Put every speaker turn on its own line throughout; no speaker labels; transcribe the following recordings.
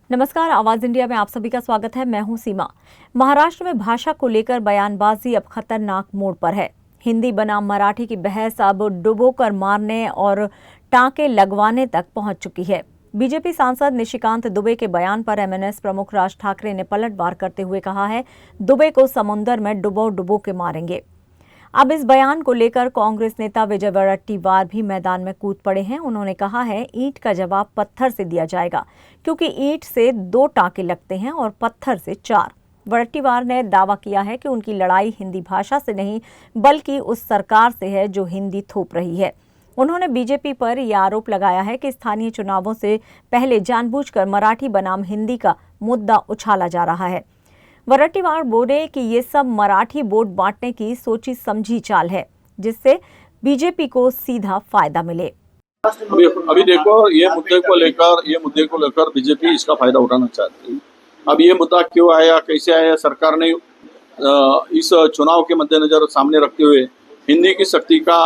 नमस्कार, आवाज इंडिया में आप सभी का स्वागत है। मैं हूं सीमा। महाराष्ट्र में भाषा को लेकर बयानबाजी अब खतरनाक मोड़ पर है। हिंदी बनाम मराठी की बहस अब डुबोकर मारने और टांके लगवाने तक पहुंच चुकी है। बीजेपी सांसद निशिकांत दुबे के बयान पर एमएनएस प्रमुख राज ठाकरे ने पलटवार करते हुए कहा है, दुबे को समुद्र में डुबो डुबो के मारेंगे। अब इस बयान को लेकर कांग्रेस नेता विजय वड़ट्टीवार भी मैदान में कूद पड़े हैं। उन्होंने कहा है, ईंट का जवाब पत्थर से दिया जाएगा, क्योंकि ईंट से 2 टांके लगते हैं और पत्थर से 4। वड़ट्टीवार ने दावा किया है कि उनकी लड़ाई हिंदी भाषा से नहीं, बल्कि उस सरकार से है जो हिंदी थोप रही है। उन्होंने बीजेपी पर यह आरोप लगाया है कि स्थानीय चुनावों से पहले जानबूझकर मराठी बनाम हिंदी का मुद्दा उछाला जा रहा है। वड़ट्टीवार बोले कि ये सब मराठी वोट बांटने की सोची समझी चाल है, जिससे बीजेपी को सीधा फायदा मिले।
अभी देखो, ये मुद्दे को लेकर बीजेपी इसका फायदा उठाना चाहती है। अब ये मुद्दा क्यों आया, कैसे आया, सरकार ने इस चुनाव के मद्देनजर सामने रखते हुए हिंदी की शक्ति का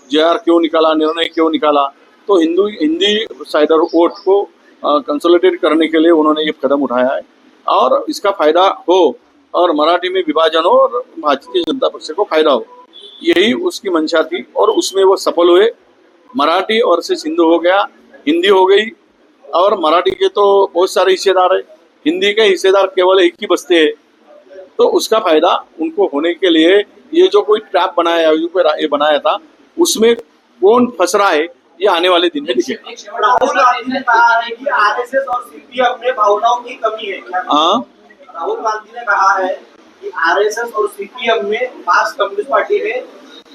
जेआर क्यों निकाला, निर्णय क्यों निकाला, तो हिंदी साइडर वोट को कंसोलिडेट करने के लिए उन्होंने ये कदम उठाया है और इसका फायदा हो और मराठी में विभाजन हो और भारतीय जनता पक्ष को फायदा हो, यही उसकी मंशा थी और उसमें वो सफल हुए। मराठी और से सिंधु हो गया, हिंदी हो गई और मराठी के तो बहुत सारे हिस्सेदार है, हिंदी के हिस्सेदार केवल एक ही बसते हैं। तो उसका फायदा उनको होने के लिए ये जो कोई ट्रैप बनाया, जो कोई ये बनाया था, उसमें कौन फंस रहा है, ये आने वाले दिन में दिखेगा।
राहुल गांधी ने कहा है कि आरएसएस और सीपीएम में भावनाओं की कमी है। राहुल गांधी ने कहा है कि आरएसएस और सीपीएम में, मार्क्सिस्ट कम्युनिस्ट पार्टी में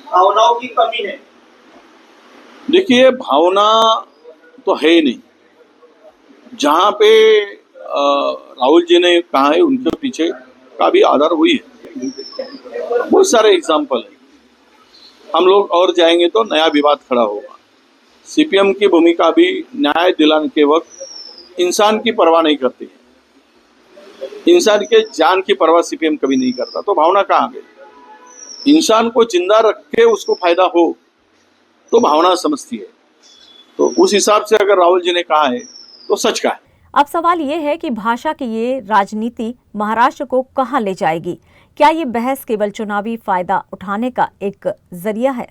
भावनाओं की कमी है।
देखिए, भावना तो है ही नहीं। जहाँ पे राहुल जी ने कहा है, उनके पीछे का भी आधार हुई है। बहुत सारे एग्जाम्पल है। हम लोग और जाएंगे तो नया विवाद खड़ा होगा। सीपीएम की भूमिका भी न्याय दिलाने के वक्त इंसान की परवाह नहीं करती है। इंसान के जान की परवाह सीपीएम कभी नहीं करता, तो भावना कहाँ गई? इंसान को जिंदा रख के उसको फायदा हो तो भावना समझती है। तो उस हिसाब से अगर राहुल जी ने कहा है तो सच का है।
अब सवाल ये है कि भाषा की ये राजनीति महाराष्ट्र को कहां ले जाएगी? क्या ये बहस केवल चुनावी फायदा उठाने का एक जरिया है?